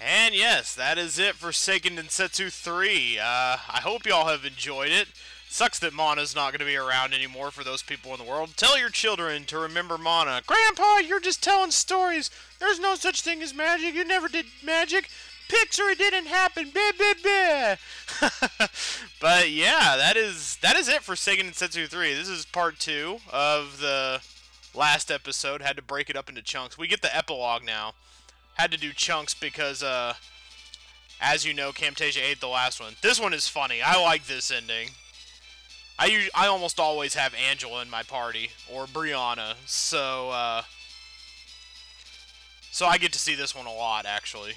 And yes, that is it for Seiken Densetsu 3. I hope y'all have enjoyed it. Sucks that Mana's not going to be around anymore for those people in the world. Tell your children to remember Mana. Grandpa, you're just telling stories. There's no such thing as magic. You never did magic. Picture it didn't happen. Blah, blah, blah. But yeah, that is it for Seiken Densetsu 3. This is part 2 of the last episode. Had to break it up into chunks. We get the epilogue now. Had to do chunks because, as you know, Camtasia ate the last one. This one is funny. I like this ending. I almost always have Angela in my party, or Brianna, so I get to see this one a lot, actually.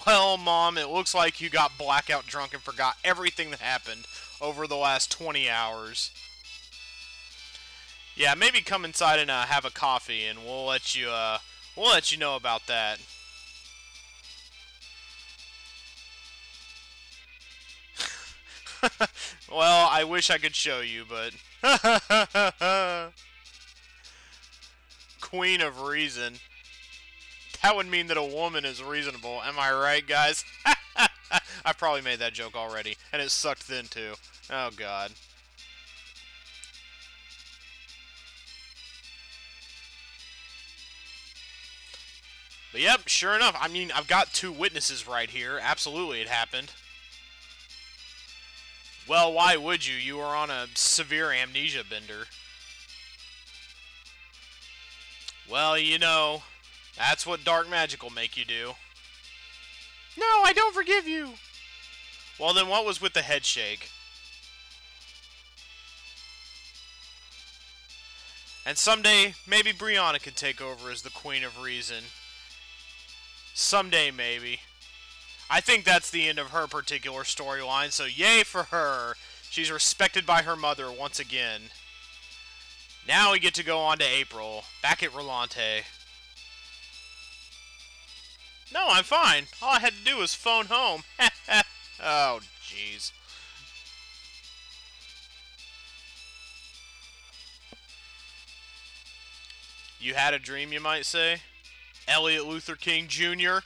Well, Mom, it looks like you got blackout drunk and forgot everything that happened over the last 20 hours. Yeah, maybe come inside and have a coffee, and we'll let you know about that. Well, I wish I could show you, but Queen of Reason. That would mean that a woman is reasonable. Am I right, guys? I probably made that joke already, and it sucked then too. Oh God. But yep, sure enough. I mean, I've got 2 witnesses right here. Absolutely, it happened. Well, why would you? You were on a severe amnesia bender. Well, you know, that's what dark magic will make you do. No, I don't forgive you! Well, then what was with the head shake? And someday, maybe Brianna can take over as the Queen of Reason. Someday, maybe. I think that's the end of her particular storyline, so yay for her. She's respected by her mother once again. Now we get to go on to April, back at Rolante. No, I'm fine. All I had to do was phone home. Oh, jeez. You had a dream, you might say? Elliot Luther King Jr.?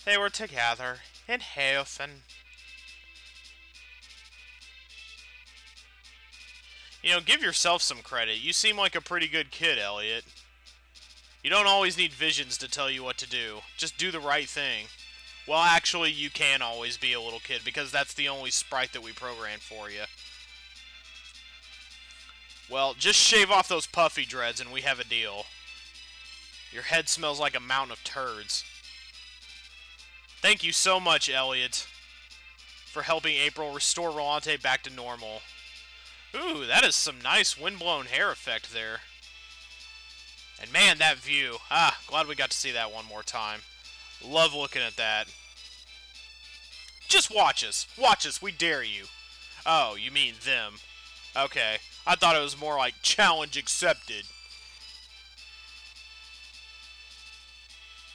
They were together in heaven. You know, give yourself some credit. You seem like a pretty good kid, Elliot. You don't always need visions to tell you what to do. Just do the right thing. Well, actually, you can always be a little kid, because that's the only sprite that we programmed for you. Well, just shave off those puffy dreads and we have a deal. Your head smells like a mountain of turds. Thank you so much, Elliot, for helping April restore Rolante back to normal. Ooh, that is some nice windblown hair effect there. And man, that view. Ah, glad we got to see that one more time. Love looking at that. Just watch us. Watch us, we dare you. Oh, you mean them. Okay. I thought it was more like challenge accepted.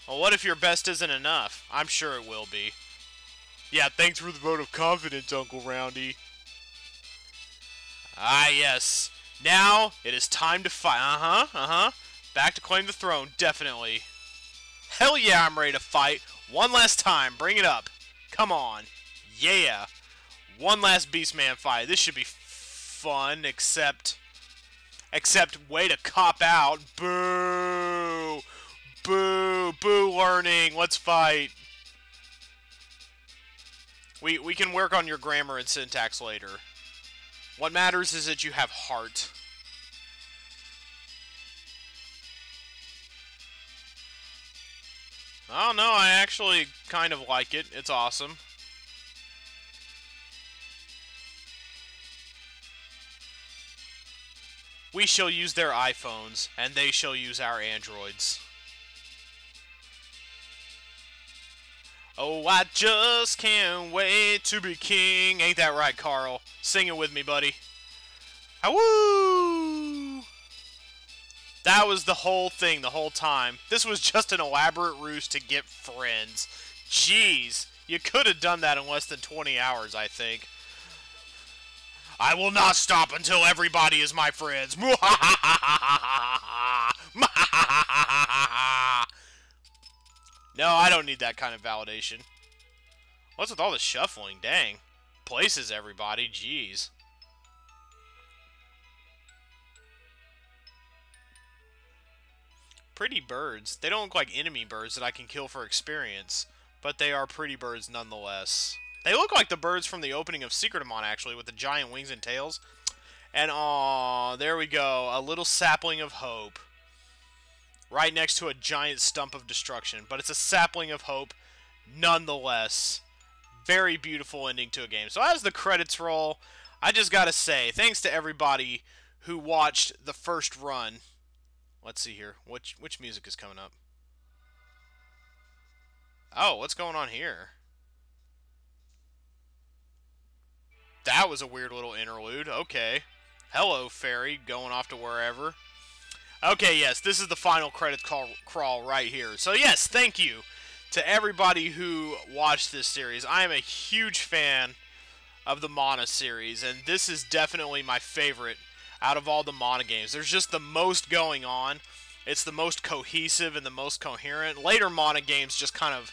Well, what if your best isn't enough? I'm sure it will be. Yeah, thanks for the vote of confidence, Uncle Roundy. Ah, yes. Now, it is time to fight. Back to claim the throne, definitely. Hell yeah, I'm ready to fight. One last time, bring it up. Come on. Yeah. One last Beastman fight. This should be fun, except way to cop out. Boo! Boo! Boo learning! Let's fight! We can work on your grammar and syntax later. What matters is that you have heart. Oh no, I actually kind of like it. It's awesome. We shall use their iPhones, and they shall use our Androids. Oh, I just can't wait to be king. Ain't that right, Carl? Sing it with me, buddy. Woo! That was the whole thing the whole time. This was just an elaborate ruse to get friends. Jeez, you could have done that in less than 20 hours, I think. I will not stop until everybody is my friends. No, I don't need that kind of validation. What's with all the shuffling? Dang. Places everybody. Jeez. Pretty birds. They don't look like enemy birds that I can kill for experience, but they are pretty birds nonetheless. They look like the birds from the opening of Secret of Mana, actually, with the giant wings and tails. And, aw, there we go. A little sapling of hope. Right next to a giant stump of destruction. But it's a sapling of hope nonetheless. Very beautiful ending to a game. So as the credits roll, I just gotta say, thanks to everybody who watched the first run. Let's see here. Which music is coming up? Oh, what's going on here? That was a weird little interlude. Okay. Hello, fairy, going off to wherever. Okay, yes, this is the final credit crawl right here. So yes, thank you to everybody who watched this series. I am a huge fan of the Mana series, and this is definitely my favorite out of all the Mana games. There's just the most going on. It's the most cohesive and the most coherent. Later Mana games just kind of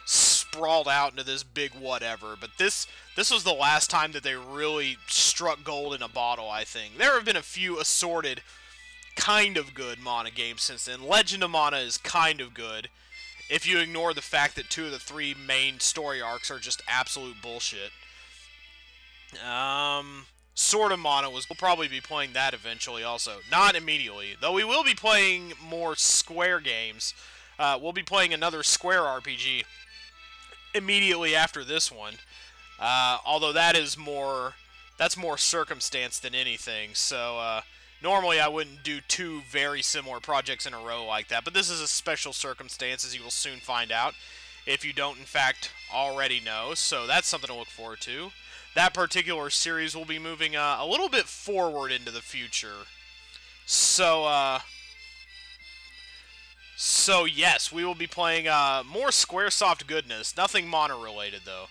sprawled out into this big whatever, but this was the last time that they really struck gold in a bottle, I think. There have been a few assorted kind of good Mana games since then. Legend of Mana is kind of good, if you ignore the fact that 2 of the 3 main story arcs are just absolute bullshit. Sword of Mana we'll probably be playing that eventually also. Not immediately, though we will be playing more Square games. We'll be playing another Square RPG immediately after this one. Although that's more circumstance than anything, so normally I wouldn't do 2 very similar projects in a row like that, but this is a special circumstance, as you will soon find out, if you don't in fact already know, so that's something to look forward to. That particular series will be moving a little bit forward into the future. So yes, we will be playing more Squaresoft goodness. Nothing Mana related, though.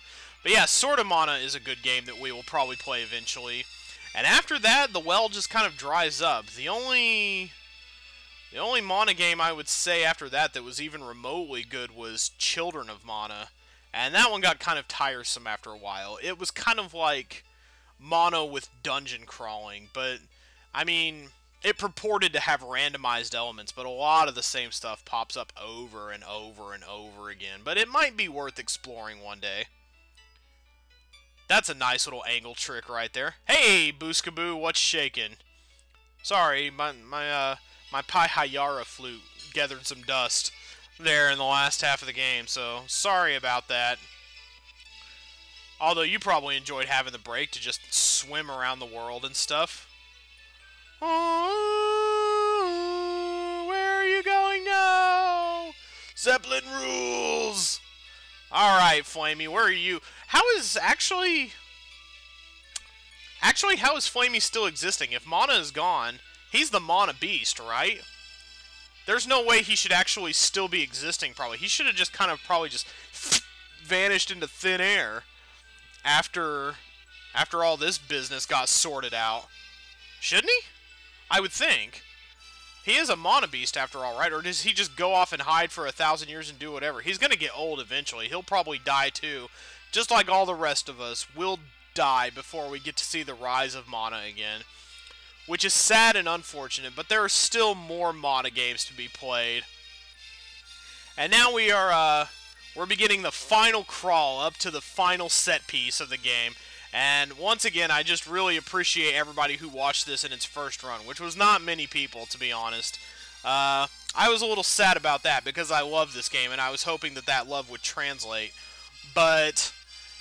But yeah, Sword of Mana is a good game that we will probably play eventually. And after that, the well just kind of dries up. The only Mana game I would say after that was even remotely good was Children of Mana. And that one got kind of tiresome after a while. It was kind of like Mana with dungeon crawling, but, I mean, it purported to have randomized elements, but a lot of the same stuff pops up over and over and over again. But it might be worth exploring one day. That's a nice little angle trick right there. Hey, Booskaboo, what's shaking? Sorry, my Pai Hayara flute gathered some dust there in the last half of the game, so sorry about that. Although you probably enjoyed having the break to just swim around the world and stuff. Oh, where are you going now? Zeppelin rules! Alright, Flamey, where are you? How is actually, how is Flamey still existing? If Mana is gone, he's the Mana Beast, right? There's no way he should actually still be existing, probably. He should have just kind of probably just vanished into thin air after all this business got sorted out. Shouldn't he? I would think. He is a Mana Beast after all, right? Or does he just go off and hide for 1,000 years and do whatever? He's going to get old eventually. He'll probably die too. Just like all the rest of us will die before we get to see the rise of Mana again. Which is sad and unfortunate, but there are still more Mana games to be played. And now we're beginning the final crawl up to the final set piece of the game. And once again, I just really appreciate everybody who watched this in its first run, which was not many people, to be honest. I was a little sad about that because I love this game, and I was hoping that that love would translate. But,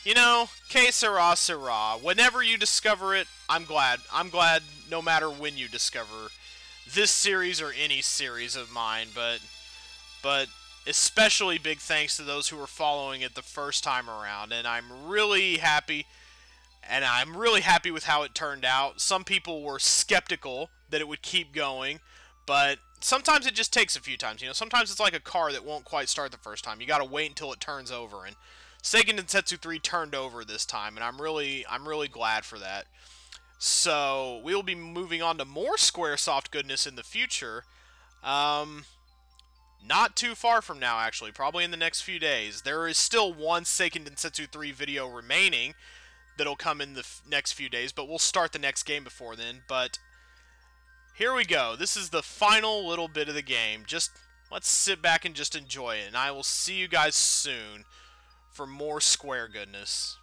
you know, que sera, sera. Whenever you discover it, I'm glad. I'm glad no matter when you discover this series or any series of mine, but especially big thanks to those who were following it the first time around, and I'm really happy with how it turned out. Some people were skeptical that it would keep going, but sometimes it just takes a few times. You know, sometimes it's like a car that won't quite start the first time. You gotta wait until it turns over, and Seiken Densetsu 3 turned over this time, and I'm really glad for that. So we will be moving on to more Squaresoft goodness in the future. Not too far from now, actually, probably in the next few days. There is still one Seiken Densetsu 3 video remaining that'll come in the next few days, but we'll start the next game before then. But here we go. This is the final little bit of the game. Just let's sit back and just enjoy it, and I will see you guys soon for more Square goodness.